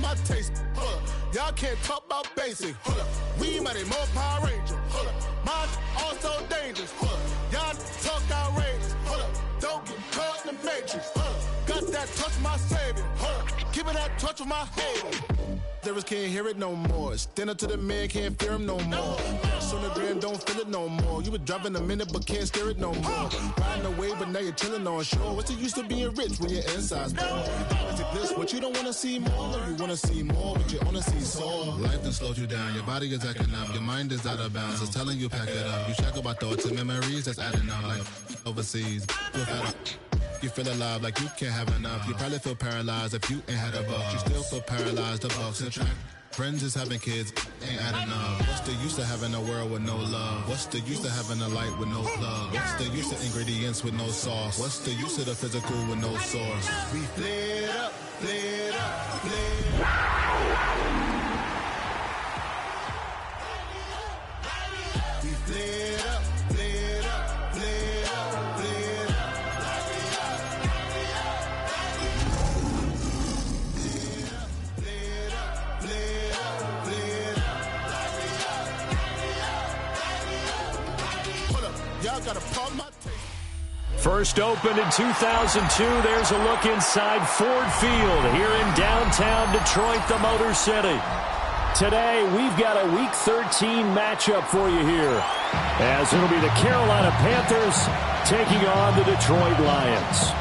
my taste. Hold up. Y'all can't talk about basic. Hold up. We mighty more Power Ranger. Hold up. Mine also dangerous. Hold up. Y'all talk outrageous. Hold up. Don't get caught in the matrix. Hold up. Got that touch my savior. Hold up. Give it that touch with my hater. Service can't hear it no more. Stand up to the man, can't fear him no more. Sonogram don't feel it no more. You been driving a minute but can't steer it no more. Riding away but now you're chilling on shore. What's the use of being rich when your inside's poor? What you don't wanna see more, you wanna see more, but you wanna see sore. Life done slowed you down, your body is acting up, your mind is out of bounds, it's telling you pack it up. You shackle by thoughts and memories that's adding up like overseas. You feel alive like you can't have enough. You probably feel paralyzed if you ain't had a buck. You still feel paralyzed, the bucks and track. Friends is having kids, ain't adding up. What's the use of having a world with no love? What's the use of having a light with no plug? What's the use of ingredients with no sauce? What's the use of the physical with no source? We flared up, flared up, flared up. We flared up, flared up, flared up, flared up. Y'all gotta pump my taste. First opened in 2002. There's a look inside Ford Field here in downtown Detroit, the Motor City. Today, we've got a Week 13 matchup for you here, as it'll be the Carolina Panthers taking on the Detroit Lions.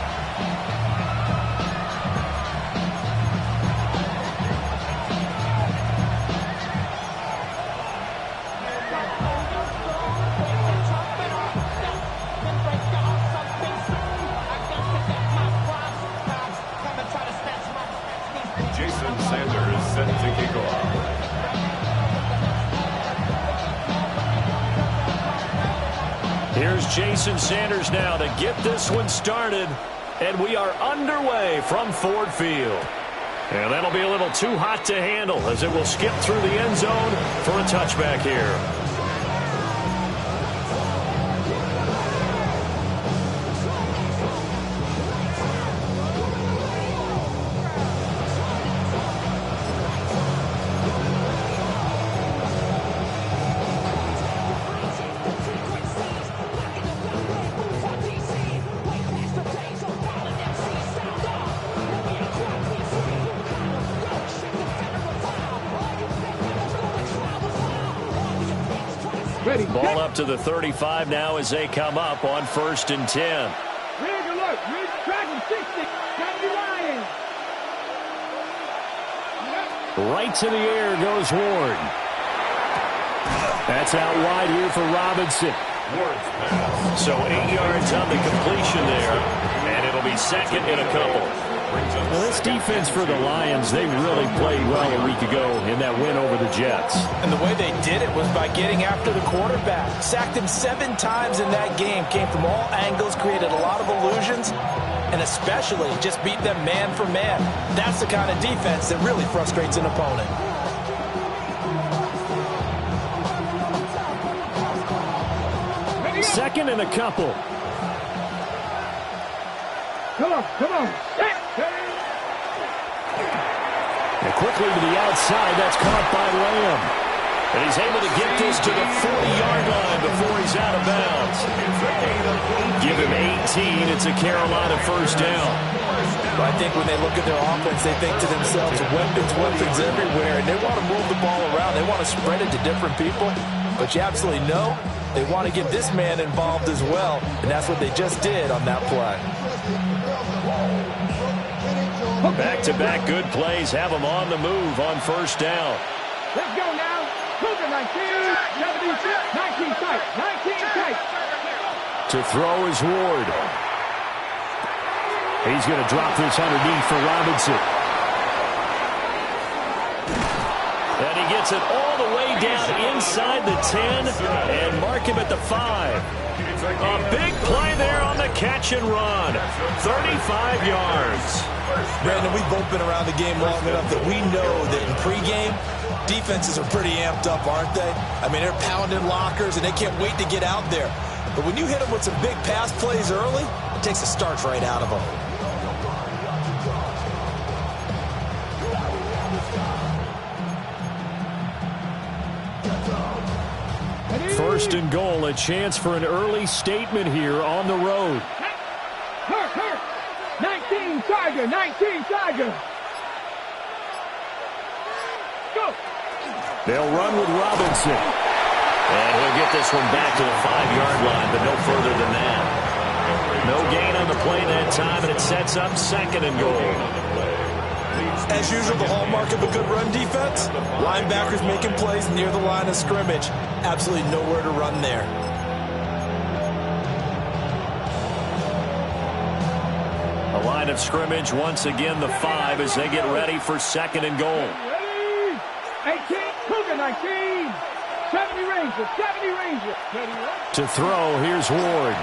Here's Jason Sanders now to get this one started, and we are underway from Ford Field. And that'll be a little too hot to handle as it will skip through the end zone for a touchback here. Ball up to the 35 now as they come up on 1st and 10. Right to the air goes Ward. That's out wide here for Robinson. So 8 yards on the completion there, and it'll be second and a couple. Well, this defense for the Lions, they really played well a week ago in that win over the Jets. And the way they did it was by getting after the quarterback. Sacked him 7 times in that game. Came from all angles, created a lot of illusions, and especially just beat them man for man. That's the kind of defense that really frustrates an opponent. Second and a couple. Come on. And quickly to the outside, that's caught by Lamb. And he's able to get this to the 40-yard line before he's out of bounds. Give him 18. It's a Carolina first down. But I think when they look at their offense, they think to themselves, weapons everywhere, and they want to move the ball around. They want to spread it to different people. But you absolutely know they want to get this man involved as well, and that's what they just did on that play. Back-to-back good plays have them on the move on first down. Let's go now. Move it, 19 tight. To throw is Ward. He's going to drop this underneath for Robinson. And he gets it all the way down inside the 10 and mark him at the 5. A big play there on the catch and run. 35 yards. Brandon, we've both been around the game long enough that we know that in pregame, defenses are pretty amped up, aren't they? I mean, they're pounding lockers, and they can't wait to get out there. But when you hit them with some big pass plays early, it takes the starch right out of them. First and goal, a chance for an early statement here on the road. Hurt. 19 Tiger. Go. They'll run with Robinson. And he'll get this one back to the 5-yard line, but no further than that. No gain on the play that time, and it sets up second and goal. As usual, the hallmark of a good run defense, linebackers making plays near the line of scrimmage. Absolutely nowhere to run there. A line of scrimmage, once again the 5 as they get ready for second and goal. 18, Cougar 19, 70 Ranger. To throw, here's Ward.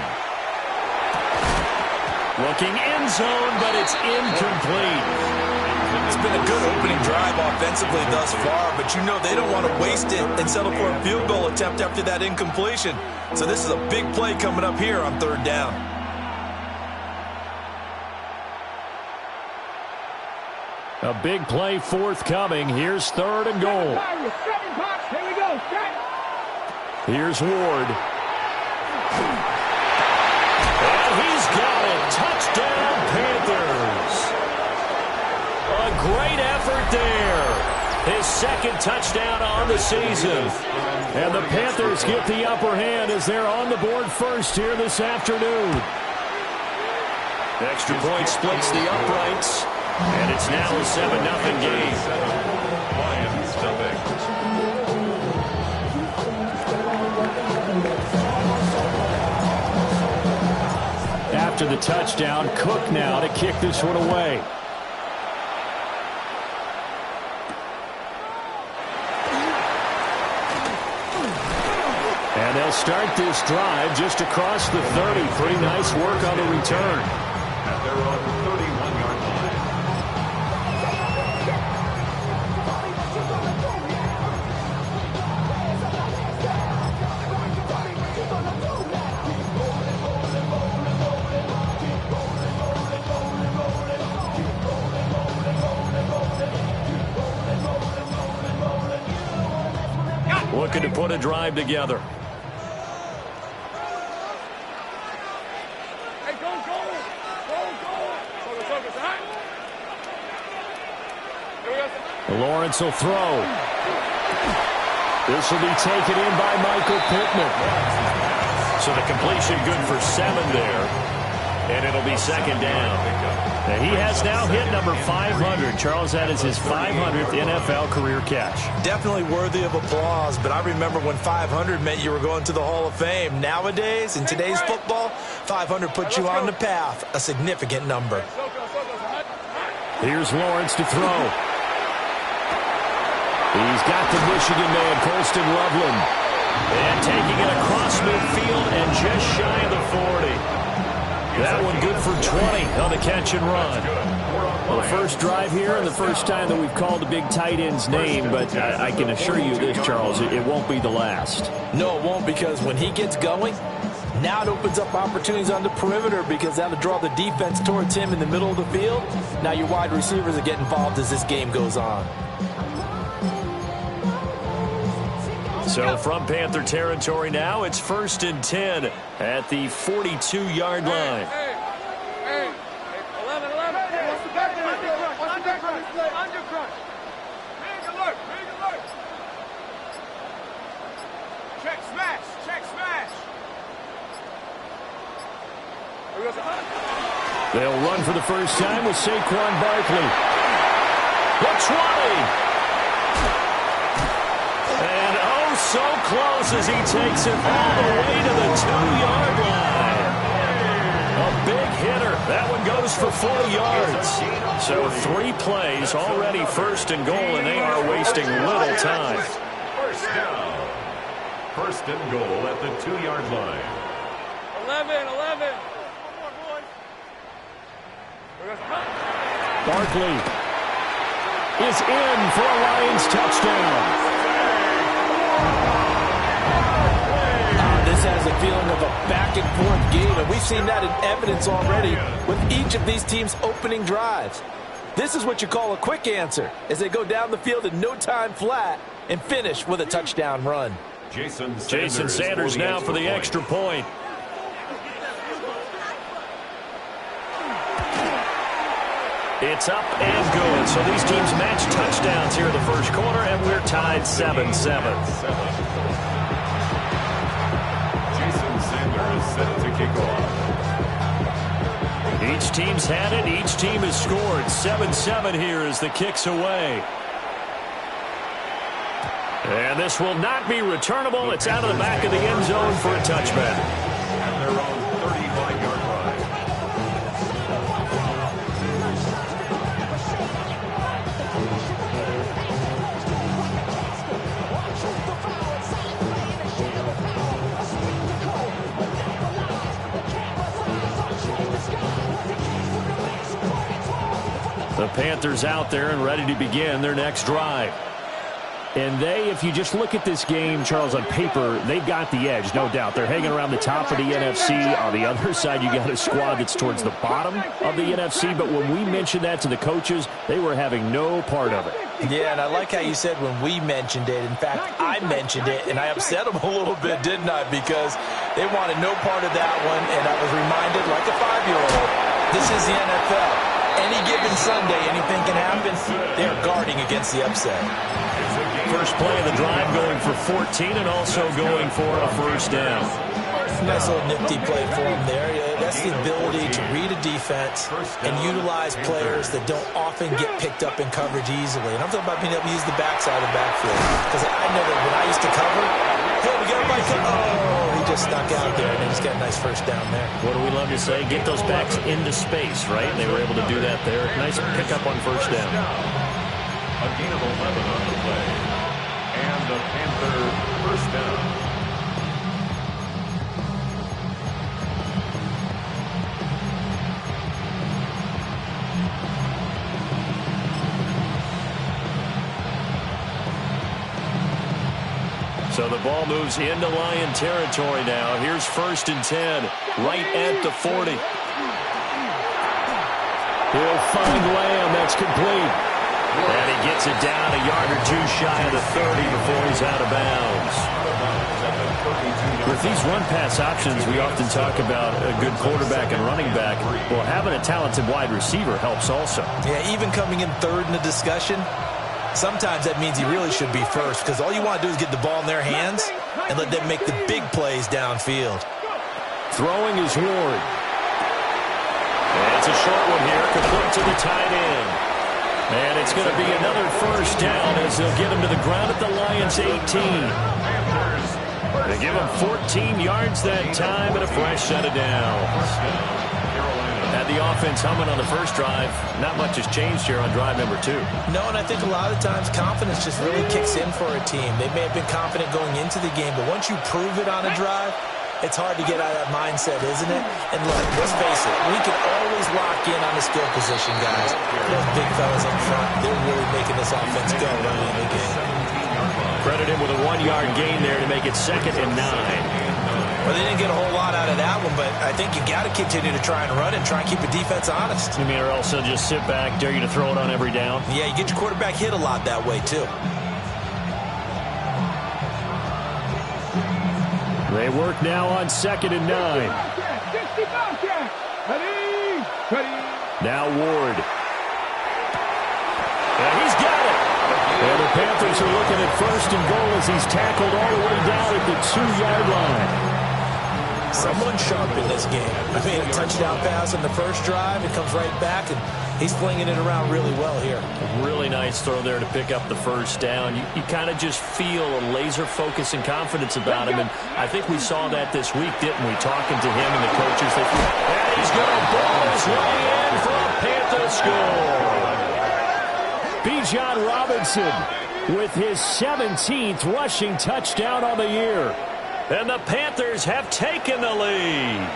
Looking end zone, but it's incomplete. It's been a good opening drive offensively thus far, but you know they don't want to waste it and settle for a field goal attempt after that incompletion. So this is a big play coming up here on third down. A big play forthcoming. Here's third and goal. Here we go. Here's Ward. And he's got it. Touchdown, Panthers. A great effort there. His second touchdown on the season. And the Panthers get the upper hand as they're on the board first here this afternoon. Extra point splits the uprights. And it's now a 7-0 game. After the touchdown, Cook now to kick this one away. And they'll start this drive just across the 30. Pretty nice work on the return. And they're on the 31-yard line. Looking to put a drive together. Lawrence will throw. This will be taken in by Michael Pittman. So the completion good for 7 there. And it'll be second down. Now he has now hit number 500. Charles, that is his 500th NFL career catch. Definitely worthy of applause, but I remember when 500 meant you were going to the Hall of Fame. Nowadays, in today's football, 500 puts you on the path, a significant number. Here's Lawrence to throw. He's got the Michigan man, Colston Loveland. And taking it across midfield and just shy of the 40. That one good for 20 on the catch and run. Well, the first drive here and the first time that we've called the big tight end's name, but I can assure you this, Charles, it won't be the last. No, it won't, because when he gets going, now it opens up opportunities on the perimeter because that'll draw the defense towards him in the middle of the field. Now your wide receivers will get involved as this game goes on. So from Panther territory now, it's 1st and 10 at the 42-yard line. Hey. 11. Undercrunch. Big alert. Check smash. They'll run for the first time with Saquon Barkley. The 20. And oh, so close as he takes it all the way to the 2-yard line. A big hitter. That one goes for 40 yards. So 3 plays already 1st and goal, and they are wasting little time. First down. 1st and goal at the 2-yard line. 11. Barkley is in for a Lions touchdown. This has a feeling of a back-and-forth game, and we've seen that in evidence already with each of these teams' opening drives. This is what you call a quick answer as they go down the field in no time flat and finish with a touchdown run. Jason Sanders now for the extra point. It's up and good. So these teams match touchdowns here in the first quarter, and we're tied 7-7. Jason Sanders set to kick off. Each team's had it. Each team has scored. 7-7 here as the kick's away. And this will not be returnable. It's out of the back of the end zone for a touchback. At their own 35-yard line. The Panthers out there and ready to begin their next drive. And if you just look at this game, Charles, on paper, they've got the edge, no doubt. They're hanging around the top of the NFC. On the other side, you got a squad that's towards the bottom of the NFC. But when we mentioned that to the coaches, they were having no part of it. Yeah, and I like how you said when we mentioned it. In fact, I mentioned it, and I upset them a little bit, didn't I? Because they wanted no part of that one, and I was reminded like a 5-year-old, this is the NFL. Any given Sunday, anything can happen. They're guarding against the upset. First play of the drive going for 14 and also going for a first down. Nice little nifty play for him there. That's the ability to read a defense and utilize players that don't often get picked up in coverage easily. And I'm talking about being able to use the backside of the backfield. Because I know that when I used to cover, hey, we got everybody covered. Oh, he just snuck out there, and he's got a nice first down there. What do we love to say? Get those backs into space, right? They were able to do that there. Nice pickup on first down. A gain of 11 on the play. And the Panther first down. So the ball moves into Lion territory now. Here's 1st and 10, right at the 40. He'll find Lamb. That's complete. And he gets it down a yard or two shy of the 30 before he's out of bounds. With these run-pass options, we often talk about a good quarterback and running back. Well, having a talented wide receiver helps also. Yeah, even coming in third in the discussion, sometimes that means he really should be first because all you want to do is get the ball in their hands and let them make the big plays downfield. Throwing is Ward. And it's a short one here, complete to the tight end. And it's going to be another first down as they'll get him to the ground at the Lions' 18. They give him 14 yards that time and a fresh set of downs. Had the offense humming on the first drive. Not much has changed here on drive number 2. No, and I think a lot of times confidence just really kicks in for a team. They may have been confident going into the game, but once you prove it on a drive, it's hard to get out of that mindset, isn't it? And look, let's face it, we can always lock in on the skill position, guys. Those big fellas up front, they're really making this offense go early in the game. Credit him with a 1-yard gain there to make it 2nd and 9. Well, they didn't get a whole lot out of that one, but I think you got to continue to try and run and try and keep the defense honest. You mean or else they'll just sit back, dare you to throw it on every down? Yeah, you get your quarterback hit a lot that way, too. They work now on 2nd and 9. Now Ward. And he's got it. And the Panthers are looking at 1st and goal as he's tackled all the way down at the 2-yard line. Someone sharp in this game. I mean, a touchdown pass on the first drive. It comes right back, and he's flinging it around really well here. A really nice throw there to pick up the first down. You kind of just feel a laser focus and confidence about him, and I think we saw that this week, didn't we? Talking to him and the coaches. And he's going to ball his way in for a Panther score. Bijan Robinson with his 17th rushing touchdown on the year. And the Panthers have taken the lead.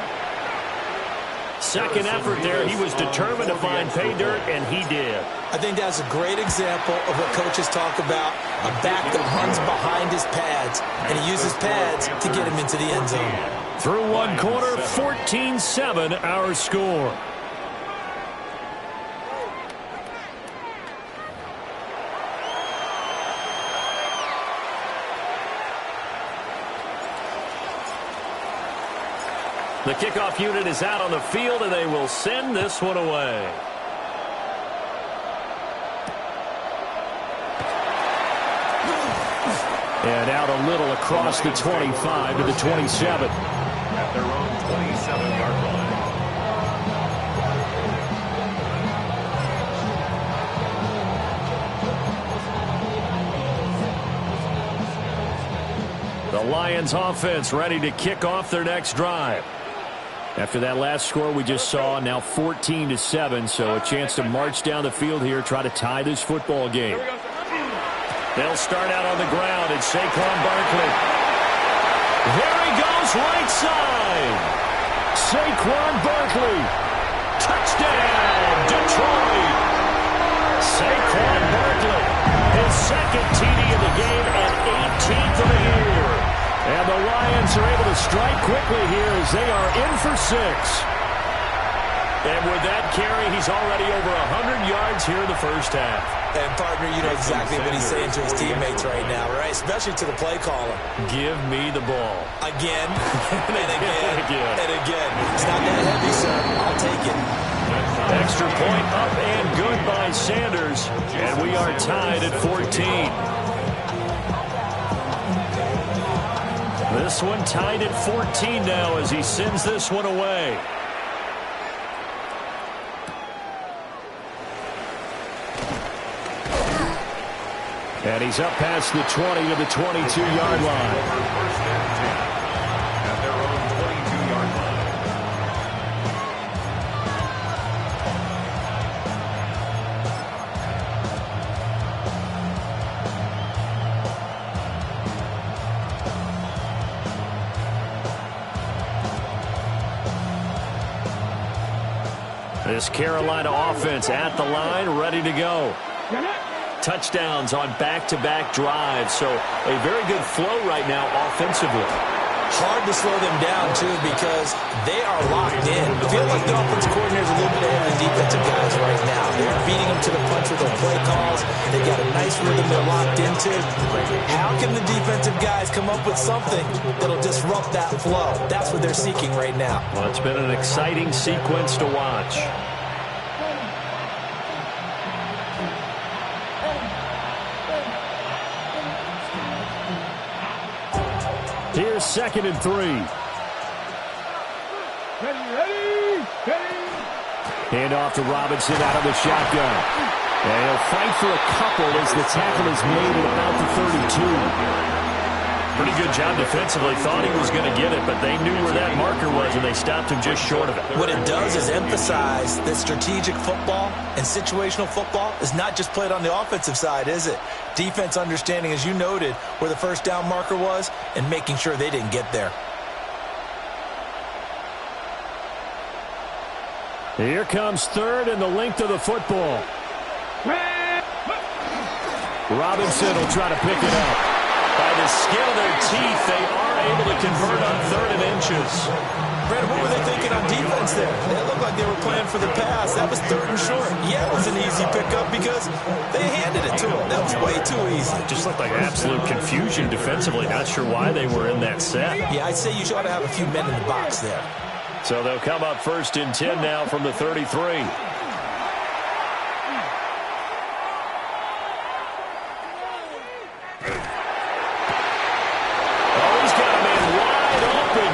Second effort there. He was determined to find pay dirt, and he did. I think that's a great example of what coaches talk about, a back that runs behind his pads, and he uses pads to get him into the end zone. Through one quarter, 14-7 our score. The kickoff unit is out on the field, and they will send this one away. And out a little across the 25 to the 27. At their own 27-yard line. The Lions offense ready to kick off their next drive. After that last score we just saw, now 14-7, so a chance to march down the field here, try to tie this football game. They'll start out on the ground, and Saquon Barkley. Here he goes, right side. Saquon Barkley. Touchdown, Detroit. Saquon Barkley, his second TD of the game and 18th of the year. And the Lions are able to strike quickly here as they are in for 6. And with that carry, he's already over 100 yards here in the first half. And, partner, you know exactly what he's saying to his teammates right now, right? Especially to the play caller. Give me the ball. Again, and again, and again. It's not that heavy, sir. I'll take it. Extra point up and good by Sanders. And we are tied at 14. This one tied at 14 now as he sends this one away. And he's up past the 20 to the 22-yard line. First and 10 at their own 22-yard line. This Carolina offense at the line, ready to go. Touchdowns on back-to-back drives, so a very good flow right now offensively. Hard to slow them down, too, because they are locked in. I feel like the offensive coordinator is a little bit ahead of the defensive guys right now. They're beating them to the punch with their play calls. They've got a nice rhythm they're locked into. How can the defensive guys come up with something that'll disrupt that flow? That's what they're seeking right now. Well, it's been an exciting sequence to watch. Here's 2nd and 3. Hand off to Robinson out of the shotgun. And he'll fight for a couple as the tackle is made at about the 32. Pretty good job defensively. Thought he was going to get it, but they knew where that marker was, and they stopped him just short of it. What it does is emphasize that strategic football and situational football is not just played on the offensive side, is it? Defense understanding, as you noted, where the first down marker was and making sure they didn't get there. Here comes 3rd and the length of the football. Robinson will try to pick it up. By the skin of their teeth, they are able to convert on 3rd and inches. Brandon, what were they thinking on defense there? They looked like they were playing for the pass. That was 3rd and short. Yeah, it was an easy pickup because they handed it to them. That was way too easy. Just looked like absolute confusion defensively. Not sure why they were in that set. Yeah, I'd say you ought to have a few men in the box there. So they'll come up 1st and 10 now from the 33.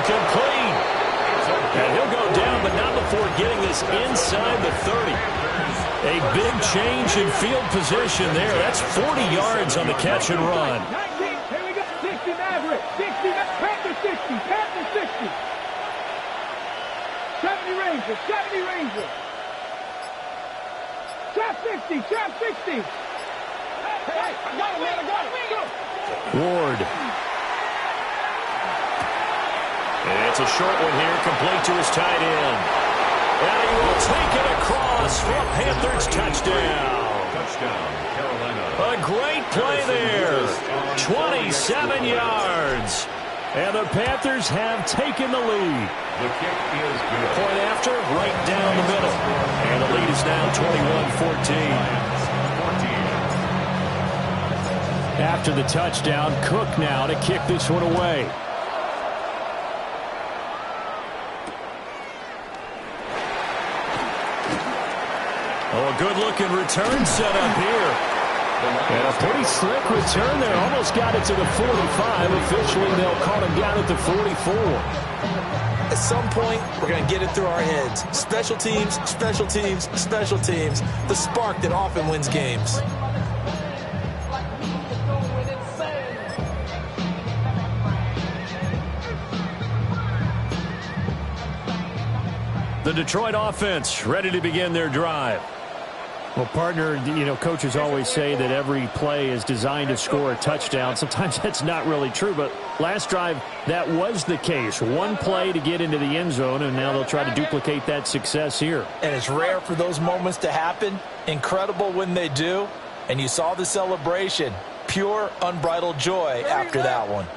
Complete. And he'll go down, but not before getting this inside the 30. A big change in field position there. That's 40 yards on the catch and run. 19, here we go. 60 Maverick. 60, Panther 60, Panther 60. 70 Ranger, 70 Ranger. Trap 60, trap 60. Hey, I got it, man, I got it. Go. Ward. And it's a short one here, complete to his tight end. And he will take it across for a Panthers touchdown. Touchdown, Carolina. A great play there. 27 yards. And the Panthers have taken the lead. The kick is good. Point after, right down the middle. And the lead is now 21-14. After the touchdown, Cook now to kick this one away. A good-looking return set up here. And a pretty slick return there. Almost got it to the 45. Officially, they'll call him down at the 44. At some point, we're going to get it through our heads. Special teams, special teams, special teams. The spark that often wins games. The Detroit offense ready to begin their drive. Well, partner, you know, coaches always say that every play is designed to score a touchdown. Sometimes that's not really true, but last drive, that was the case. One play to get into the end zone, and now they'll try to duplicate that success here. And it's rare for those moments to happen. Incredible when they do. And you saw the celebration. Pure, unbridled joy after that one.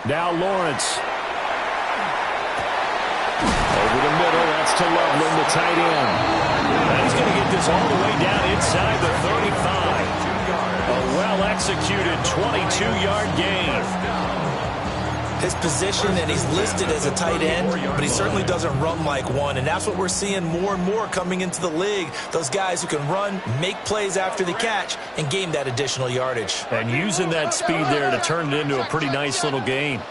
Now Lawrence. Over the middle, that's to Loveland, the tight end. And he's going to get this all the way down inside the 35. A well-executed 22-yard gain. His position, and he's listed as a tight end, but he certainly doesn't run like one. And that's what we're seeing more and more coming into the league. Those guys who can run, make plays after the catch, and gain that additional yardage. And using that speed there to turn it into a pretty nice little gain.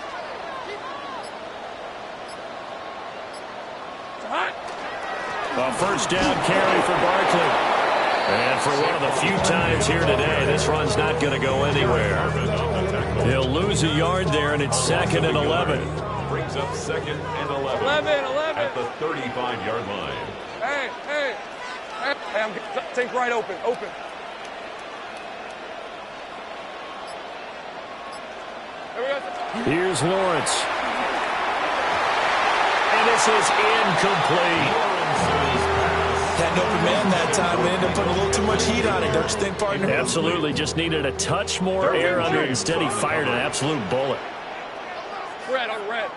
A first down carry for Barkley. And for one of the few times here today, this run's not going to go anywhere. He'll lose a yard there, and it's 2nd and 11. Brings up 2nd and 11. 11. At the 35-yard line. Hey, I'm think right open. There we go. Here's Lawrence. And this is incomplete. Had an open man that time. We ended up putting a little too much heat on it, don't you think, partner? Absolutely. Just needed a touch more air under it. Instead, he fired an absolute bullet. Red on red.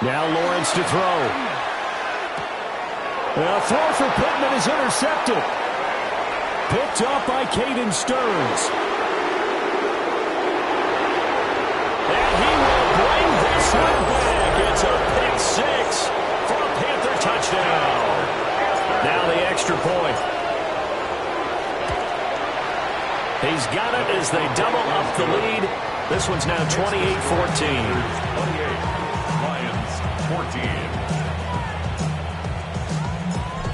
Now Lawrence to throw. A throw for Pittman is intercepted. Picked up by Caden Stearns. And he will bring this one back. It's a pick six for a Panther touchdown. Now the extra point. He's got it as they double up the lead. This one's now 28-14. 28, Lions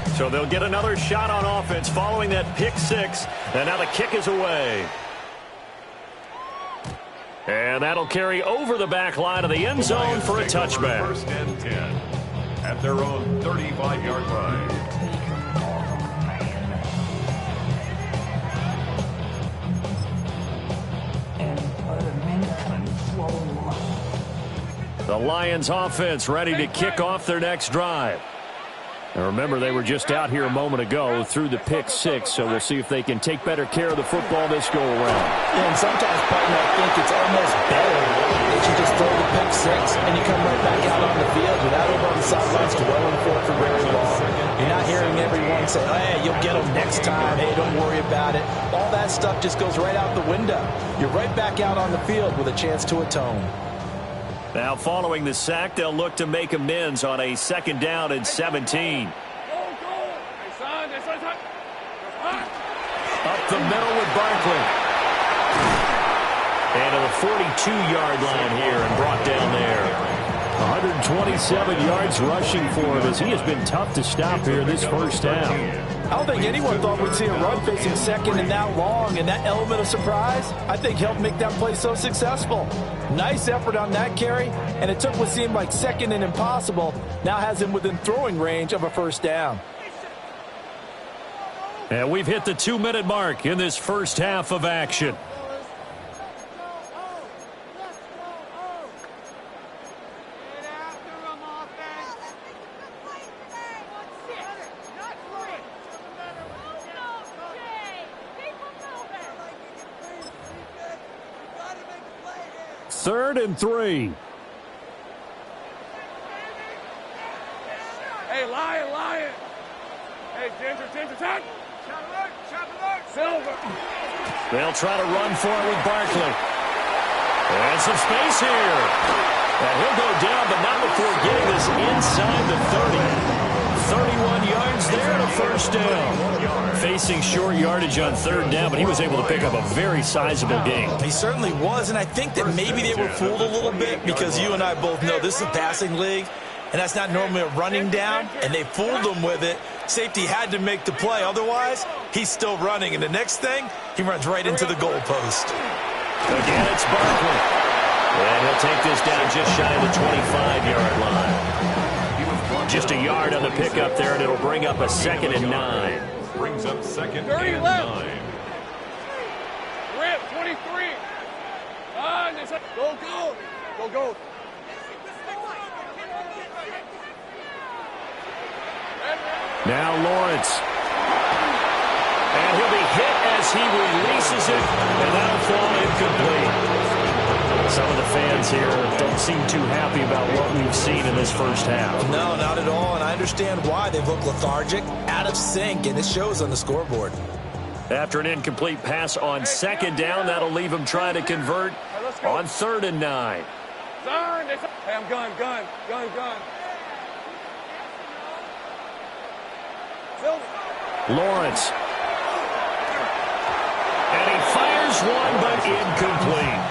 14. So they'll get another shot on offense following that pick six. And now the kick is away. And that'll carry over the back line of the end zone for a touchback. 1st and 10 at their own 35-yard line. The Lions offense ready to kick off their next drive. And remember, they were just out here a moment ago through the pick six, so we'll see if they can take better care of the football this go around. Yeah, and sometimes, partner, I think it's almost better that you just throw the pick six and you come right back out on the field without over on the sidelines dwelling for very long. You're not hearing everyone say, hey, you'll get them next time. Hey, don't worry about it. All that stuff just goes right out the window. You're right back out on the field with a chance to atone. Now, following the sack, they'll look to make amends on a 2nd down and 17. Up the middle with Barkley. And to the 42-yard line here and brought down there. 127 yards rushing for him as he has been tough to stop here this first half. I don't think anyone thought we'd see a run facing 2nd and that long, and that element of surprise, I think, helped make that play so successful. Nice effort on that carry, and it took what seemed like 2nd and impossible, now has him within throwing range of a first down. And we've hit the 2-minute mark in this first half of action. Third and 3. Hey, Lion. Hey, Ginger, tag. Silver. They'll try to run for it with Barkley. And some space here. And he'll go down, but not before getting this inside the 30. 31 yards there and a first down. Facing short yardage on third down, but he was able to pick up a very sizable gain. He certainly was, and I think that maybe they were fooled a little bit because you and I both know this is a passing league, and that's not normally a running down, and they fooled him with it. Safety had to make the play. Otherwise, he's still running, and the next thing, he runs right into the goalpost. Again, it's Barkley. And he'll take this down just shy of the 25-yard line. Just a yard on the pickup there, and it'll bring up a 2nd and 9. Brings up 2nd and 9. Rip, 23. Go, go. Go, go. Now Lawrence. And he'll be hit as he releases it, and that'll fall incomplete. Some of the fans here don't seem too happy about what we've seen in this first half. No, not at all, and I understand why. They've looked lethargic, out of sync, and it shows on the scoreboard. After an incomplete pass on 2nd down, that'll leave him trying to convert on 3rd and 9. Hey, I'm gun. Lawrence. And he fires one, but incomplete.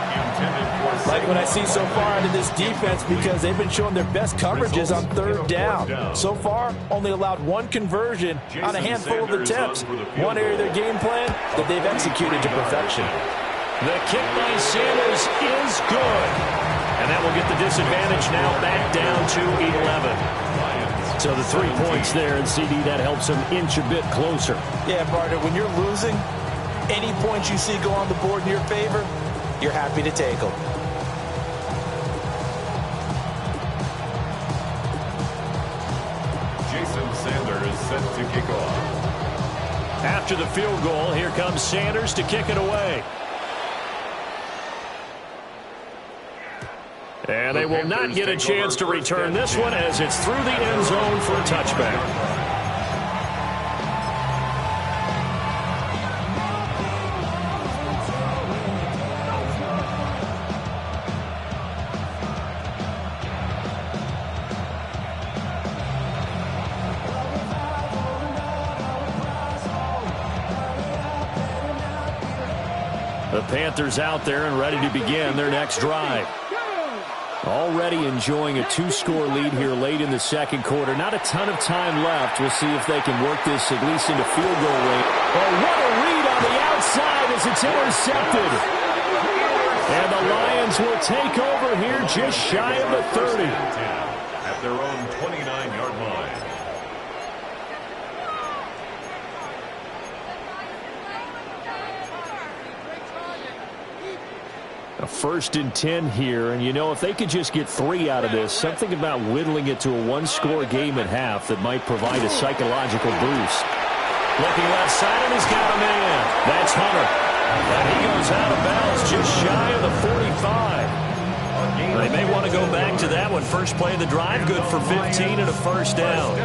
Like what I see so far out of this defense because they've been showing their best coverages on 3rd down. So far, only allowed one conversion on a handful of attempts. One area of their game plan that they've executed to perfection. The kick by Sanders is good. And that will get the disadvantage now back down to 11. So the 3 points there, and CD, that helps them inch a bit closer. Yeah, partner, when you're losing, any points you see go on the board in your favor, you're happy to take them. Sanders set to kick off. After the field goal, here comes Sanders to kick it away. And they will not get a chance to return this one as it's through the end zone for a touchback. The Panthers out there and ready to begin their next drive. Already enjoying a 2-score lead here late in the 2nd quarter. Not a ton of time left. We'll see if they can work this at least into field goal range. Oh, what a read on the outside as it's intercepted. And the Lions will take over here just shy of the 30. At their own 29-yard line. A 1st and 10 here, and you know, if they could just get 3 out of this, something about whittling it to a 1-score game at half that might provide a psychological boost. Looking left side, and he's got a man. That's Hunter. And he goes out of bounds just shy of the 45. They may want to go back to that one. First play of the drive, good for 15 and a first down.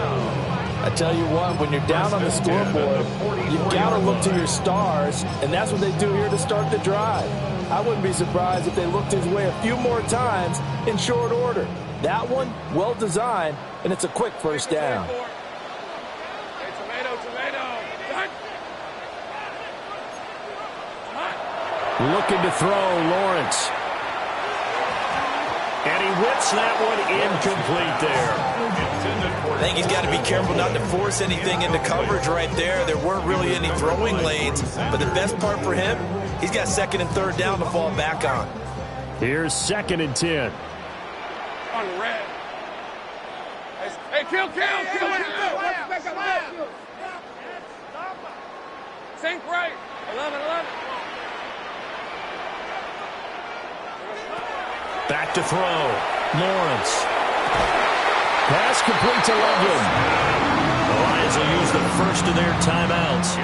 I tell you what, when you're down on the scoreboard, you've got to look to your stars, and that's what they do here to start the drive. I wouldn't be surprised if they looked his way a few more times in short order. That one, well designed, and it's a quick first down. Hey, tomato. Looking to throw, Lawrence. And he whips that one incomplete there. I think he's got to be careful not to force anything into coverage right there. There weren't really any throwing lanes, but the best part for him, he's got 2nd and 3rd down to fall back on. Here's 2nd and 10. On red. Hey, kill. Sink right. 11. Back to throw. Lawrence. Pass complete to Loveland. The Lions will use the first of their timeouts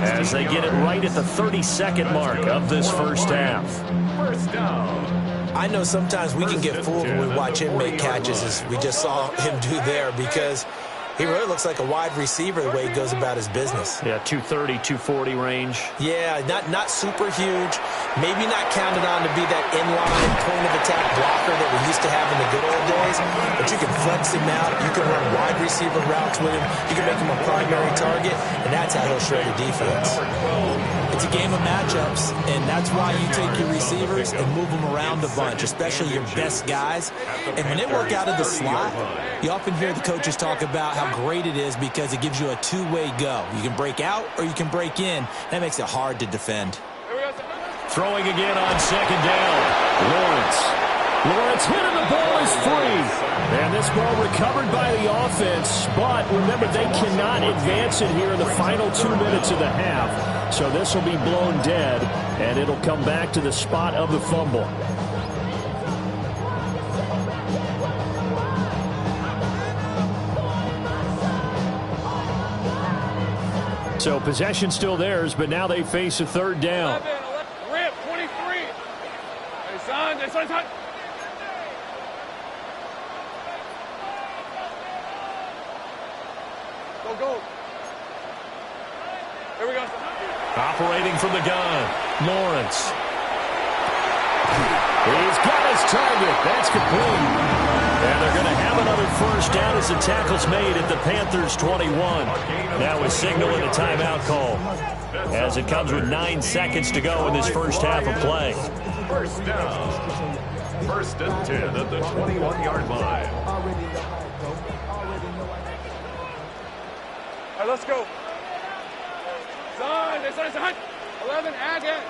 as they get it right at the 32nd mark of this first half. First down. I know sometimes we can get fooled when we watch him make catches, as we just saw him do there, because He really looks like a wide receiver the way he goes about his business. Yeah, 230, 240 range. Yeah, not super huge. Maybe not counted on to be that inline point-of-attack blocker that we used to have in the good old days. But you can flex him out. You can run wide receiver routes with him. You can make him a primary target, and that's how he'll shred the defense. It's a game of matchups, and that's why you take your receivers and move them around a bunch, especially your best guys. And when they work out of the slot, you often hear the coaches talk about how great it is because it gives you a two-way go. You can break out or you can break in. That makes it hard to defend. Throwing again on second down. Lawrence hit and the ball is free. And this ball recovered by the offense. But remember, they cannot advance it here in the final 2 minutes of the half. So this will be blown dead, and it'll come back to the spot of the fumble. So possession still theirs, but now they face a third down. 11, rip, 23. Hey, son. Go. Here we go, son. Operating from the gun, Lawrence. He's got his target. That's complete. And they're going to have another first down as the tackle's made at the Panthers' 21. Now is signaling a timeout call as it comes with 9 seconds to go in this first half of play. First down. 1st and 10 at the 21-yard line. All right, let's go. Son. 11, again.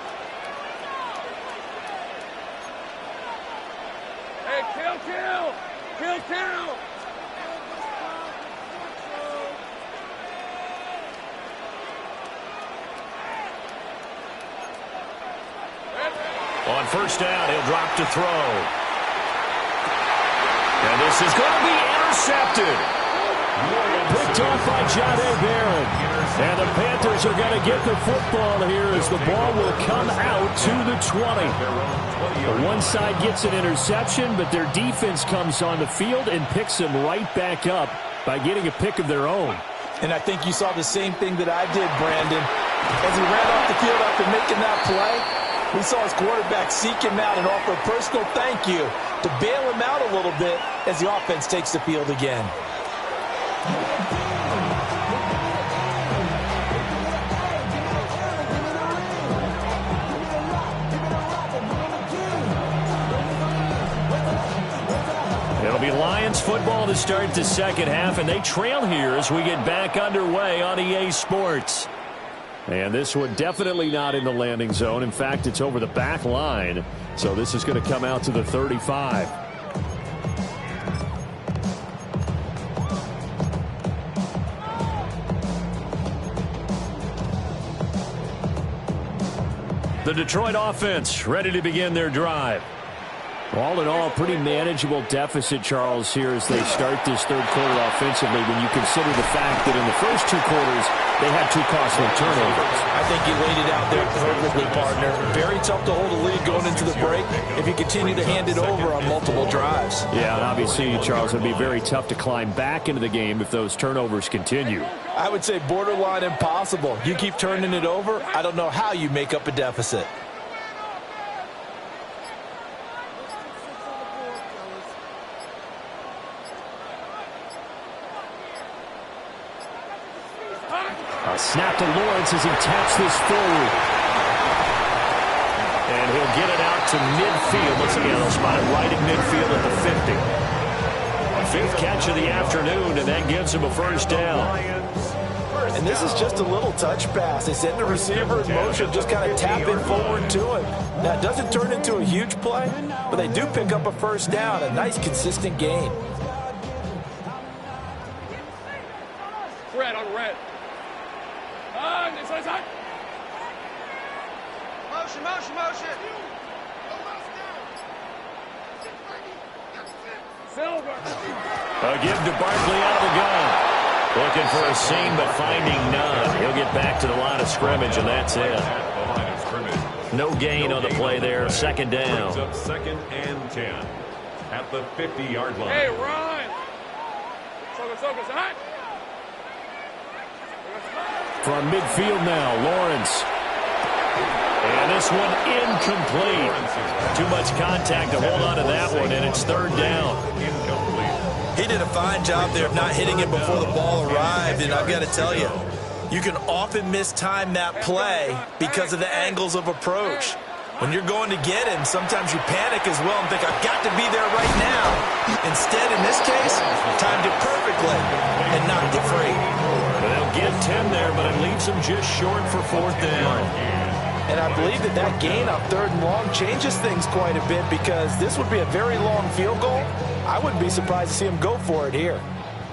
Hey, kill. On first down, he'll drop to throw. And this is going to be intercepted. Picked off by John A. Barron. And the Panthers are going to get the football here as the ball will come out to the 20. The one side gets an interception, but their defense comes on the field and picks them right back up by getting a pick of their own. And I think you saw the same thing that I did, Brandon. As he ran off the field after making that play, we saw his quarterback seek him out and offer a personal thank you to bail him out a little bit as the offense takes the field again. It'll be Lions football to start the second half, and they trail here as we get back underway on EA Sports. And this one definitely not in the landing zone. In fact, it's over the back line. So this is going to come out to the 35. The Detroit offense ready to begin their drive. All in all, pretty manageable deficit, Charles, here as they start this third quarter offensively when you consider the fact that in the first 2 quarters, they had 2 costly turnovers. I think you laid it out there perfectly, partner. Very tough to hold a lead going into the break if you continue to hand it over on multiple drives. Yeah, and obviously, Charles, it would be very tough to climb back into the game if those turnovers continue. I would say borderline impossible. You keep turning it over, I don't know how you make up a deficit. Snap to Lawrence as he taps this forward. And he'll get it out to midfield. Once again, they'll spot it right at midfield at the 50. 5th catch of the afternoon, and that gives him a first down. And this is just a little touch pass. They send the receiver in motion, just kind of tap it forward to him. Now, it doesn't turn into a huge play, but they do pick up a first down, a nice, consistent gain. Red on red. Motion. Silver. A give to Barkley out of the gun. Looking for a seam, but finding none. He'll get back to the line of scrimmage, and that's it. No gain on the play there. Second down. 2nd and 10 at the 50-yard line. Hey, run. Focus, hot. From midfield now, Lawrence. And this one incomplete. Too much contact to hold on to that one, and it's third down. He did a fine job there of not hitting it before the ball arrived, and I've got to tell you, you can often mistime that play because of the angles of approach. When you're going to get him, sometimes you panic as well and think, I've got to be there right now. Instead, in this case, timed it perfectly and knocked it free. They'll get 10 there, but it leaves them just short for fourth down. And I believe that gain on third and long changes things quite a bit because this would be a very long field goal. I wouldn't be surprised to see him go for it here.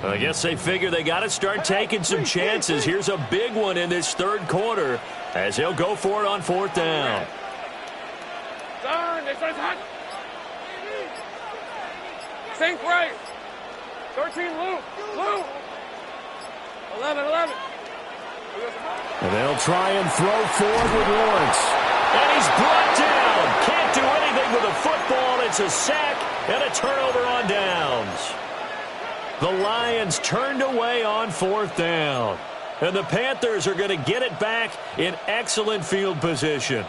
I guess they figure they got to start taking some chances. Here's a big one in this third quarter as he'll go for it on fourth down. Sink right. 13 loop. 11. And they'll try and throw forward with Lawrence. And he's brought down. Can't do anything with the football. It's a sack and a turnover on downs. The Lions turned away on fourth down. And the Panthers are going to get it back in excellent field position.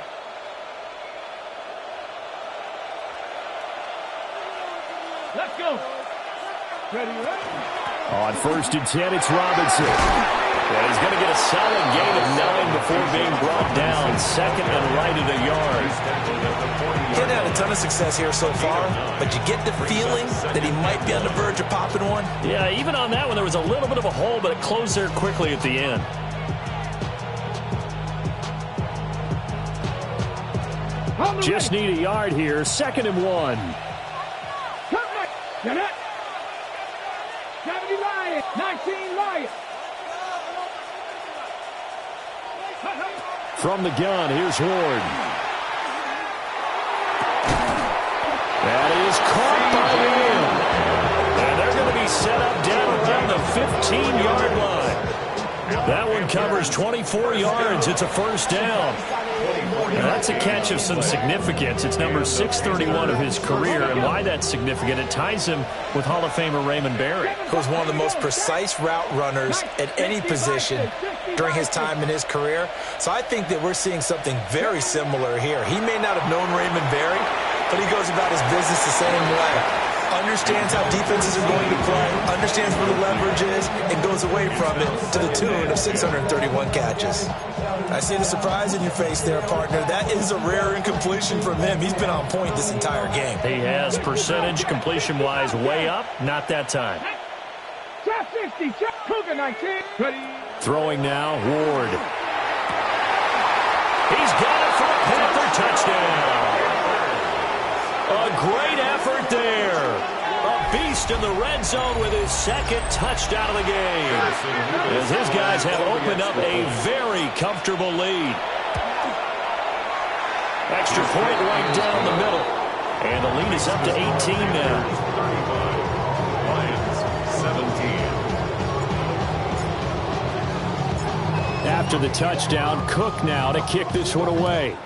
Let's go. Ready? On 1st and 10, it's Robinson. And he's going to get a solid gain of 9 before being brought down. Second and right at a yard. He's had a ton of success here so far, but you get the feeling that he might be on the verge of popping one. Yeah, even on that one, there was a little bit of a hole, but it closed there quickly at the end. Just need a yard here. 2nd and 1. Get it. 70 Lions. 19 Lions. From the gun, here's Ward. That is caught by him. And they're going to be set up down around the 15-yard line. That one covers 24 yards. It's a first down. Now, that's a catch of some significance. It's number 631 of his career, and why that's significant, it ties him with Hall of Famer Raymond Berry. He was one of the most precise route runners at any position during his time in his career. So I think that we're seeing something very similar here. He may not have known Raymond Berry, but he goes about his business the same way. Understands how defenses are going to play, understands where the leverage is, and goes away from it to the tune of 631 catches. I see the surprise in your face there, partner. That is a rare incompletion from him. He's been on point this entire game. He has percentage completion-wise way up. Not that time. Trap 50. Cougar 19. Ready. Throwing now, Ward. He's got it for a Panther touchdown. A great effort there. A beast in the red zone with his second touchdown of the game. As his guys have opened up a very comfortable lead. Extra point right down the middle. And the lead is up to 18 now. Lions, 17. After the touchdown, Cook now to kick this one away.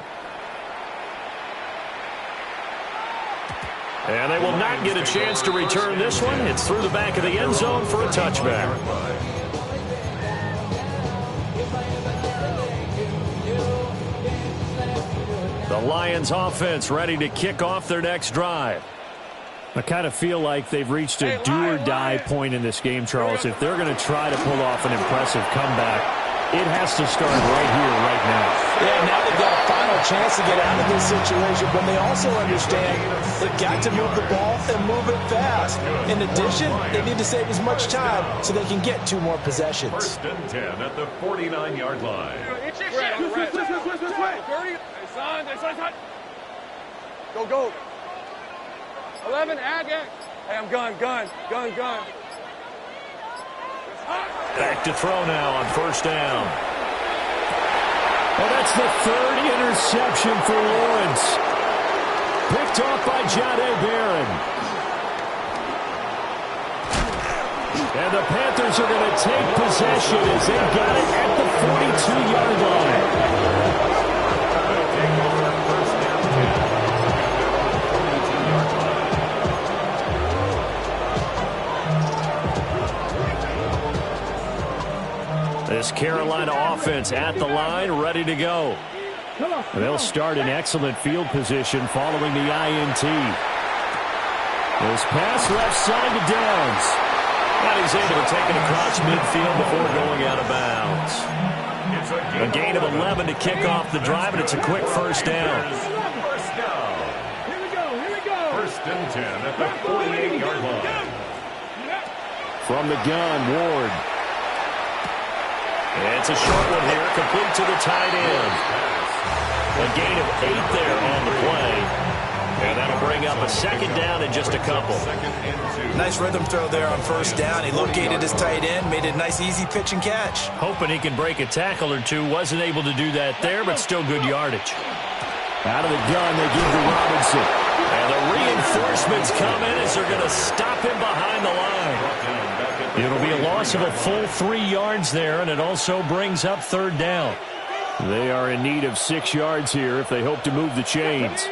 And they will not get a chance to return this one. It's through the back of the end zone for a touchback. The Lions offense ready to kick off their next drive. I kind of feel like they've reached a do-or-die point in this game, Charles. If they're going to try to pull off an impressive comeback, it has to start right here, right now. Yeah, now they've got a final chance to get out of this situation, but they also understand they've got to move the ball and move it fast. In addition, they need to save as much time so they can get 2 more possessions. 1st and 10 at the 49-yard line. Go. 11, add. Hey, I'm gun. Back to throw now on 1st down. And that's the 3rd interception for Lawrence. Picked off by Jahdae Barron. And the Panthers are going to take possession as they got it at the 42-yard line. This this Carolina offense at the line, ready to go. They'll start in excellent field position following the INT. This pass left side to Downs. And he's able to take it across midfield before going out of bounds. A gain of 11 to kick off the drive, and it's a quick first down. First down. Here we go. First and 10 at the 48-yard line. From the gun, Ward. It's a short one here, complete to the tight end. A gain of 8 there on the play. And that'll bring up a second down in just a couple. Nice rhythm throw there on first down. He located his tight end, made it a nice easy pitch and catch. Hoping he can break a tackle or two. Wasn't able to do that there, but still good yardage. Out of the gun, they give to Robinson. And the reinforcements come in as they're going to stop him behind the line. It'll be a loss of a full 3 yards there, and it also brings up third down. They are in need of 6 yards here if they hope to move the chains.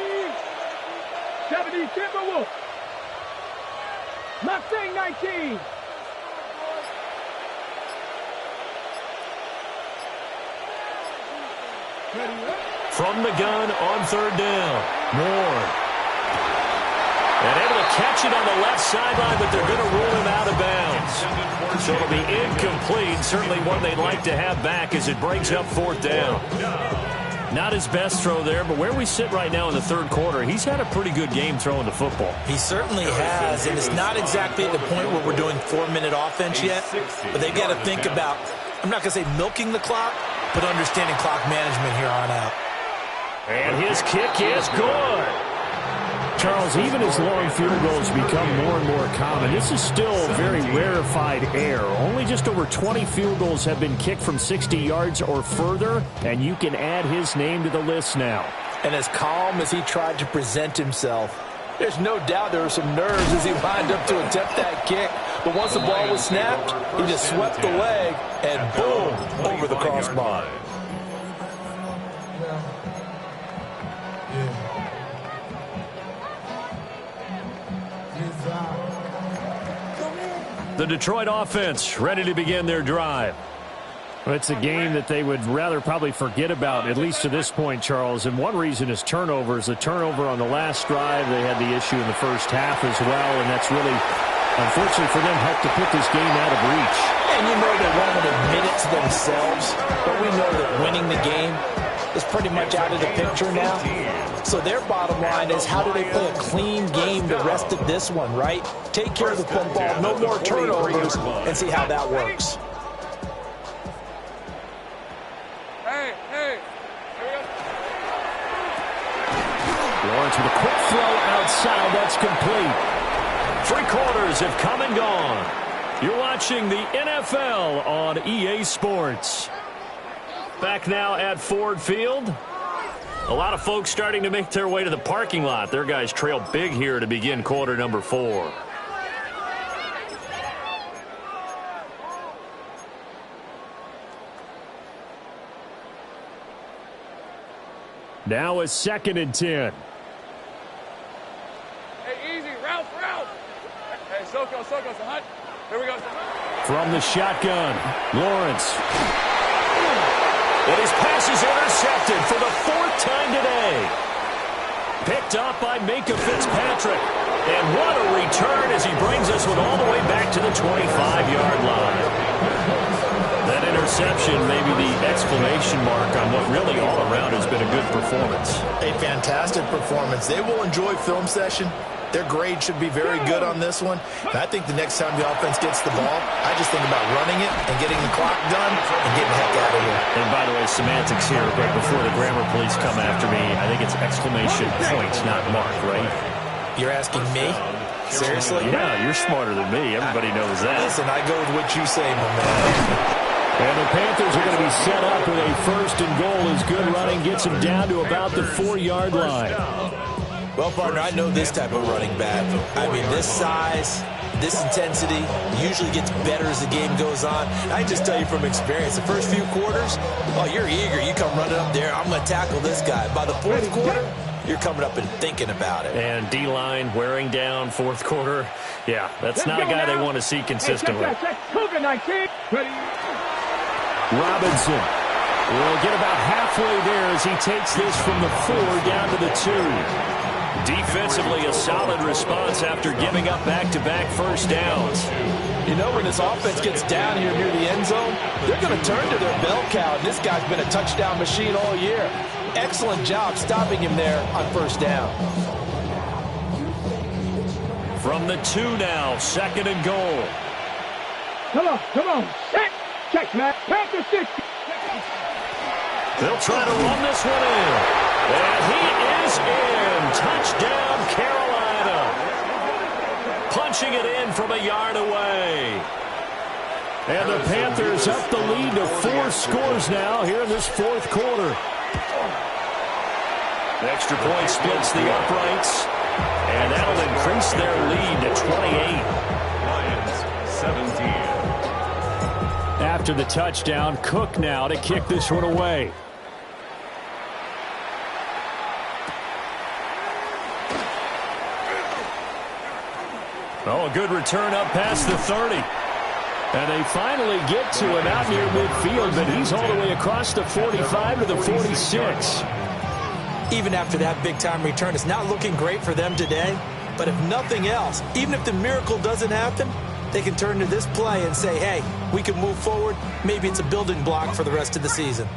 70 Timberwolves. Mustang 19. From the gun on third down. Moore. And able to catch it on the left sideline, but they're going to rule him out of bounds. So it'll be incomplete. Certainly one they'd like to have back as it breaks up fourth down. Not his best throw there, but where we sit right now in the third quarter, he's had a pretty good game throwing the football. He certainly has, and it's not exactly at the point where we're doing 4-minute offense yet, but they've got to think about, I'm not going to say milking the clock, but understanding clock management here on out. And his kick is good. Charles, even as long field goals become more and more common, this is still very rarefied air. Only just over 20 field goals have been kicked from 60 yards or further, and you can add his name to the list now. And as calm as he tried to present himself, there's no doubt there were some nerves as he lined up to attempt that kick. But once the ball was snapped, he just swept the leg and boom, over the crossbar. The Detroit offense ready to begin their drive. It's a game that they would rather probably forget about, at least to this point, Charles. And one reason is turnovers. The turnover on the last drive, they had the issue in the first half as well, and that's really, unfortunately for them, helped to put this game out of reach. And you know they won't admit it to themselves, but we know that winning the game is pretty much out of the picture now. So their bottom line is, how do they play a clean game the rest of this one, right? Take care of the football, no more turnovers, and see how that works. Hey. Lawrence with a quick throw outside. That's complete. 3 quarters have come and gone. You're watching the NFL on EA Sports. Back now at Ford Field. A lot of folks starting to make their way to the parking lot. Their guys trail big here to begin quarter number 4. Now a 2nd and 10. Hey, easy. Ralph. Hey, Soko, Hunt. Here we go. From the shotgun, Lawrence. And his pass is intercepted for the 4th time today. Picked up by Minka Fitzpatrick. And what a return as he brings us one all the way back to the 25-yard line. That interception may be the exclamation mark on what really all around has been a good performance. A fantastic performance. They will enjoy film session. Their grade should be very good on this one. And I think the next time the offense gets the ball, I just think about running it and getting the clock done and getting the heck out of here. And by the way, semantics here, but before the grammar police come after me, I think it's exclamation points, not mark, right? You're asking me? Seriously? Yeah, you're smarter than me. Everybody knows that. Listen, I go with what you say, my man. And the Panthers are going to be set up with a 1st and goal as good running gets them down to about the 4-yard line. Well, partner, I know this type of running back. I mean, this size, this intensity usually gets better as the game goes on. I just tell you from experience, the first few quarters, oh, you're eager. You come running up there, I'm going to tackle this guy. By the 4th quarter, you're coming up and thinking about it. And D-line wearing down 4th quarter. Yeah, that's not a guy they want to see consistently. Robinson will get about halfway there as he takes this from the 4 down to the 2. Defensively, a solid response after giving up back-to-back first downs. You know, when this offense gets down here near the end zone, they're going to turn to their bell cow. And this guy's been a touchdown machine all year. Excellent job stopping him there on first down. From the 2 now, 2nd and goal. Come on. Check, Matt. Panther 60. They'll try to run this one in. And he is in. Touchdown, Carolina. Punching it in from a yard away. And the Panthers up the lead to 4 scores now here in this 4th quarter. Extra point splits the uprights. And that'll increase their lead to 28. Lions 17. After the touchdown, Cook now to kick this one away. Oh, a good return up past the 30. And they finally get to him out near midfield, but he's all the way across the 45 to the 46. Even after that big-time return, it's not looking great for them today. But if nothing else, even if the miracle doesn't happen, they can turn to this play and say, hey, we can move forward. Maybe it's a building block for the rest of the season.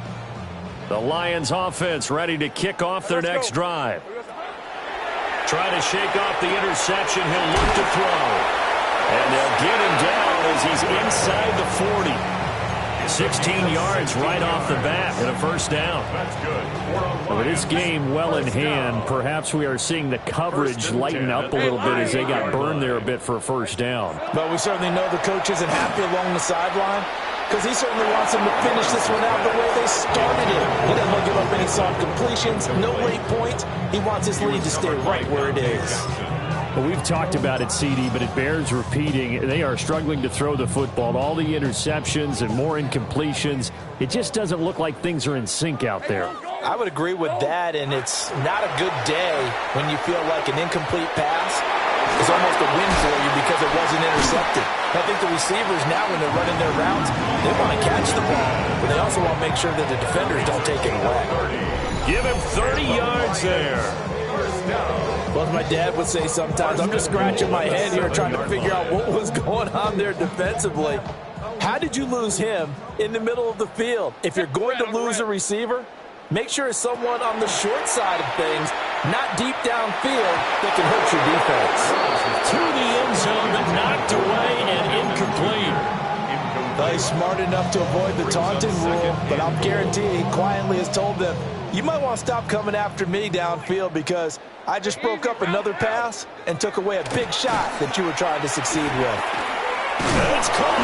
The Lions offense ready to kick off their next drive. Trying to shake off the interception. He'll look to throw. And they'll get him down as he's inside the 40. 16 yards right off the bat and a first down. That's good. With this game well in hand, perhaps we are seeing the coverage lighten up a little bit as they got burned there a bit for a first down. But we certainly know the coach isn't happy along the sideline because he certainly wants them to finish this one out the way they started it. He doesn't want to give up any soft completions, no late points. He wants his lead to stay right where it is. Well, we've talked about it, CD, but it bears repeating. They are struggling to throw the football. All the interceptions and more incompletions. It just doesn't look like things are in sync out there. I would agree with that, and it's not a good day when you feel like an incomplete pass is almost a win for you because it wasn't intercepted. I think the receivers now, when they're running their routes, they want to catch the ball, but they also want to make sure that the defenders don't take it away. Give him 30 yards there. Well, as my dad would say sometimes, I'm just scratching my head here trying to figure out what was going on there defensively. How did you lose him in the middle of the field? If you're going to lose a receiver, make sure it's someone on the short side of things, not deep downfield, that can hurt your defense. To the end zone, but knocked away and incomplete. He's smart enough to avoid the taunting rule, but I'll guarantee he quietly has told them, you might want to stop coming after me downfield because I just broke up another pass and took away a big shot that you were trying to succeed with. It's caught.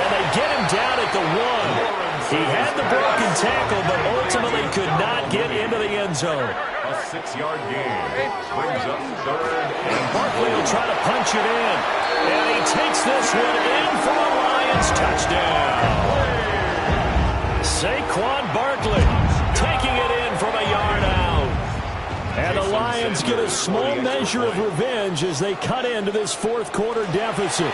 And they get him down at the 1. He had the broken tackle, but ultimately could not get into the end zone. A 6-yard gain. Brings up 3rd. And Barkley will try to punch it in. And he takes this one in for a Lions touchdown. Saquon Barkley taking it in from a yard out. And the Lions get a small measure of revenge as they cut into this 4th quarter deficit.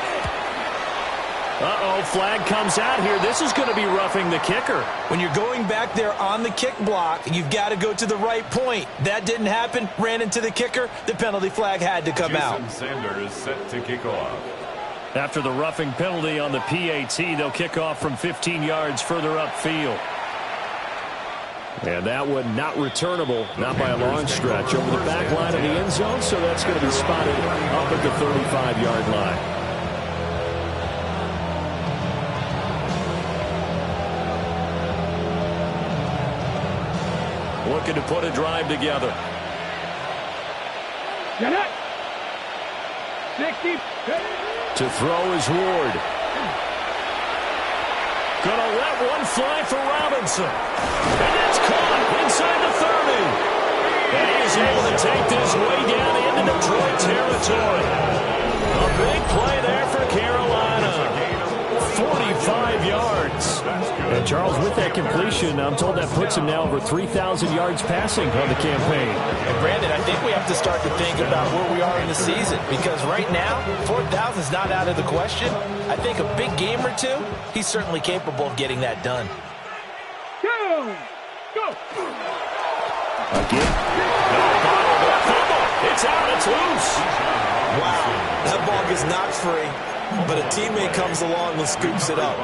Uh-oh, flag comes out here. This is going to be roughing the kicker. When you're going back there on the kick block, you've got to go to the right point. That didn't happen. Ran into the kicker. The penalty flag had to come out. Sanders set to kick off. After the roughing penalty on the PAT, they'll kick off from 15 yards further upfield. And that one not returnable, not by a long stretch, over the back line of the end zone, so that's going to be spotted up at the 35-yard line. Looking to put a drive together. Get it. 60. To throw is Ward. Gonna let one fly for Robinson. And it's caught inside the 30. And he's able to take this way down into Detroit territory. A big play there for Carolina. 45 yards. And Charles, with that completion, I'm told that puts him now over 3,000 yards passing on the campaign. And Brandon, I think we have to start to think about where we are in the season, because right now, 4,000 is not out of the question. I think a big game or two, he's certainly capable of getting that done. Go! Again. It's out. It's loose. Wow. That ball gets knocked free, but a teammate comes along and scoops it up.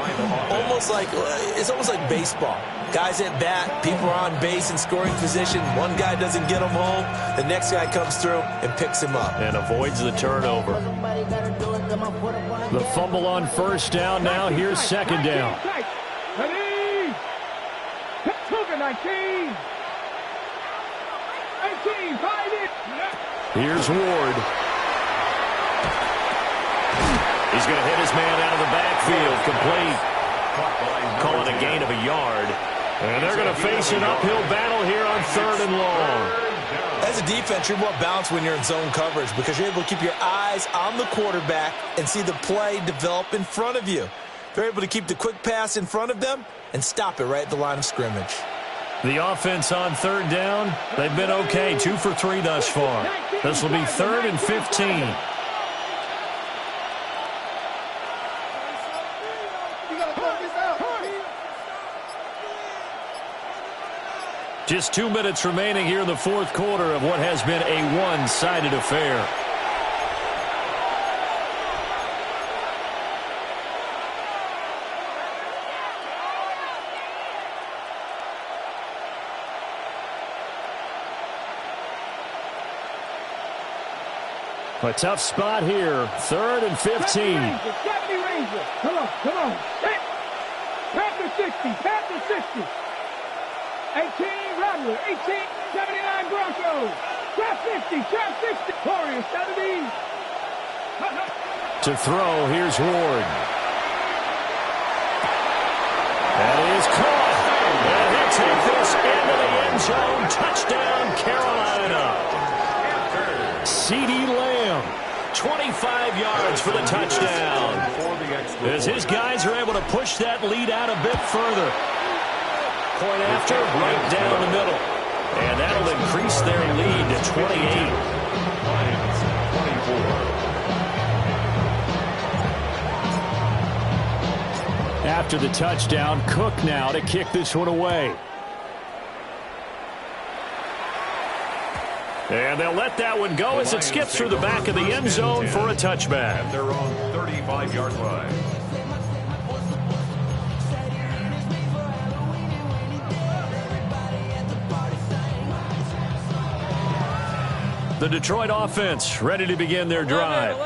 It's almost like baseball. Guys at bat, people are on base in scoring position. One guy doesn't get him home. The next guy comes through and picks him up. And avoids the turnover. The fumble on first down. Now here's second down. Ready? 19. 18, 5 in. Here's Ward. He's going to hit his man out of the backfield. Complete. Call it a gain of a yard. And they're going to face an uphill battle here on 3rd and long. As a defense, you're more balanced when you're in zone coverage because you're able to keep your eyes on the quarterback and see the play develop in front of you. They're able to keep the quick pass in front of them and stop it right at the line of scrimmage. The offense on 3rd down, they've been okay. 2 for 3 thus far. This will be 3rd and 15. Just 2 minutes remaining here in the fourth quarter of what has been a one-sided affair. A tough spot here. 3rd and 15. Come on. Panther 60. 18, Rattler. 18, 79, Broncos. Trap 50, 60. Warriors, 70. To throw, here's Ward. That is caught. And he'll take this into the end zone. Touchdown, Carolina. C.D. Lamb, 25 yards for the touchdown. As his guys are able to push that lead out a bit further. Point after, right down the middle. And that'll increase their lead to 28. After the touchdown, Cook now to kick this one away. And they'll let that one go as it skips through the back of the end zone for a touchback. They're on 35-yard line. The Detroit offense ready to begin their drive.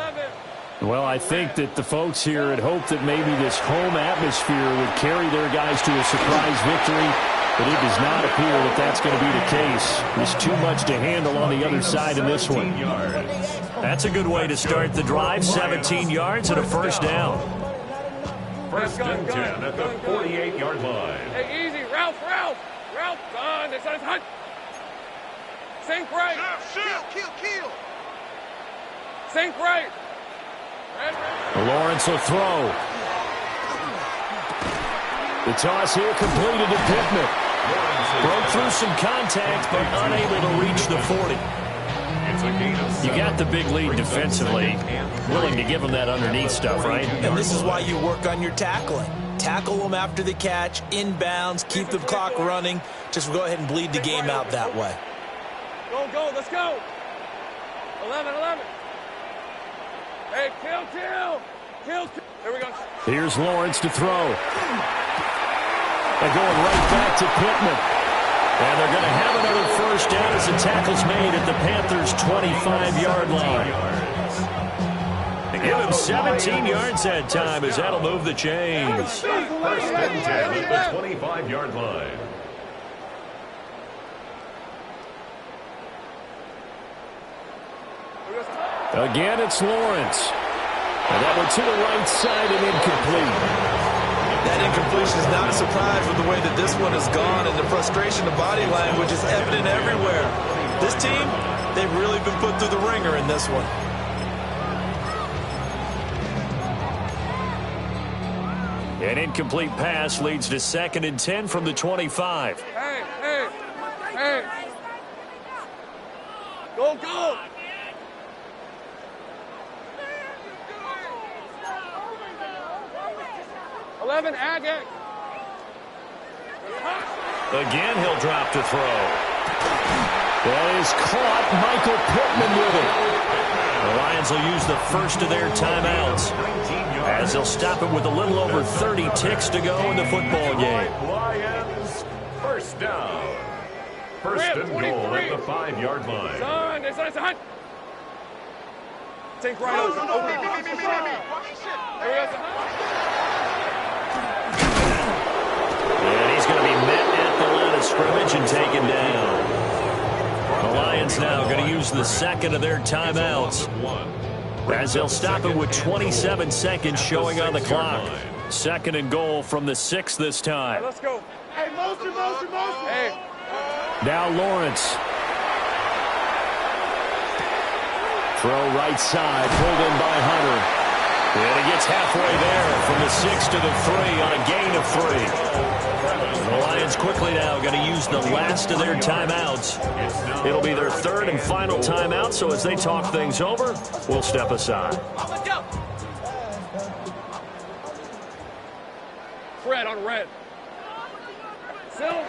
Well, I think that the folks here had hoped that maybe this home atmosphere would carry their guys to a surprise victory, but it does not appear that that's going to be the case. There's too much to handle on the other side in this one. That's a good way to start the drive. 17 yards and a first down. First and 10 at the 48-yard line. Hey, easy. Ralph. Gone. It's on hut. Sink right. Kill. Sink right. Lawrence will throw. The toss here completed to Pittman. Broke through some contact, but unable to reach the 40. You got the big lead defensively. Willing to give them that underneath stuff, right? And this is why you work on your tackling. Tackle them after the catch, inbounds, keep the clock running. Just go ahead and bleed the game out that way. Go, let's go. 11. Hey, kill. Here we go. Here's Lawrence to throw. They're going right back to Pittman. And they're going to have another first down as the tackle's made at the Panthers' 25-yard line. They give him 17 yards that time as that'll move the chains. First and 10 at the 25-yard line. Again, it's Lawrence. And that one to the right side and incomplete. That incompletion is not a surprise with the way that this one has gone, and the frustration of body language is evident everywhere. This team, they've really been put through the ringer in this one. An incomplete pass leads to 2nd and 10 from the 25. Hey, hey, hey. Go, go. Agate. Again, he'll drop to throw. That is caught. Michael Pittman with it. The Lions will use the first of their timeouts as they'll stop it with a little over 30 ticks to go in the football game. Lions, first down. First and goal at the 5-yard line. Son, it's a Think right over. And he's going to be met at the line of scrimmage and taken down. The Lions now going to use the second of their timeouts as they'll stop it with 27 seconds showing on the clock. 2nd and goal from the 6 this time. Let's go. Hey, motion. Hey. Now Lawrence. Throw right side, pulled in by Hunter. And he gets halfway there from the 6 to the 3 on a gain of 3. The Lions quickly now going to use the last of their timeouts. It'll be their 3rd and final timeout, so as they talk things over, we'll step aside. Let's go. Fred on red. Silver.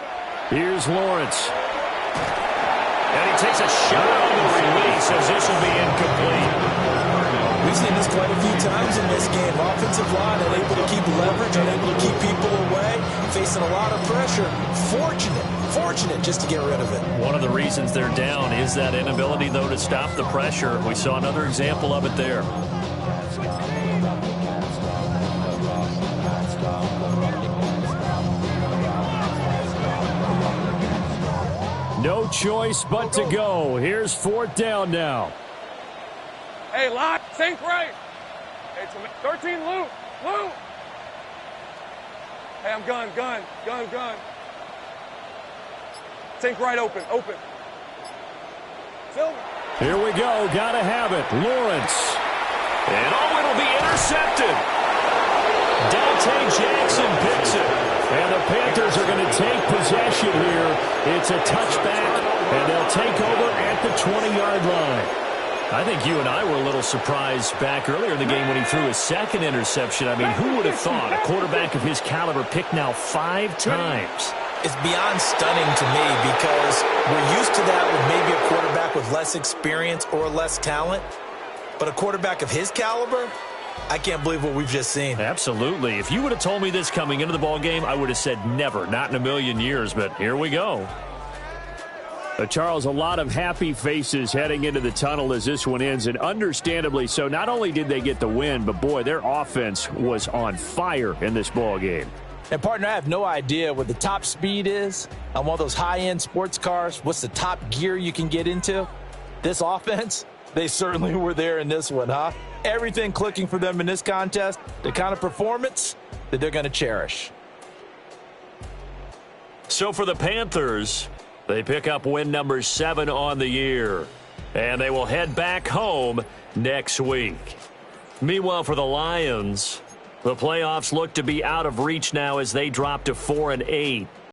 Here's Lawrence. And he takes a shot on the release as this will be incomplete. We've seen this quite a few times in this game. Offensive line unable to keep leverage, unable to keep people away, facing a lot of pressure. Fortunate just to get rid of it. One of the reasons they're down is that inability, though, to stop the pressure. We saw another example of it there. No choice but to go. Here's 4th down now. Hey, lock. Sink right. Hey, 13, Lou. Hey, I'm gun. Sink right, open. Silver. Here we go. Gotta have it. Lawrence. And it'll be intercepted. Dante Jackson picks it. And the Panthers are going to take possession here. It's a touchback, and they'll take over at the 20-yard line. I think you and I were a little surprised back earlier in the game when he threw his 2nd interception. I mean, who would have thought a quarterback of his caliber picked now 5 times? It's beyond stunning to me because we're used to that with maybe a quarterback with less experience or less talent. But a quarterback of his caliber, I can't believe what we've just seen. Absolutely. If you would have told me this coming into the ball game, I would have said never, not in a million years. But here we go. Charles, a lot of happy faces heading into the tunnel as this one ends, and understandably so. Not only did they get the win, but, boy, their offense was on fire in this ball game. And, partner, I have no idea what the top speed is on one of those high-end sports cars. What's the top gear you can get into? This offense, they certainly were there in this one, huh? Everything clicking for them in this contest, the kind of performance that they're going to cherish. So for the Panthers, they pick up win number 7 on the year, and they will head back home next week. Meanwhile, for the Lions, the playoffs look to be out of reach now as they drop to 4-8.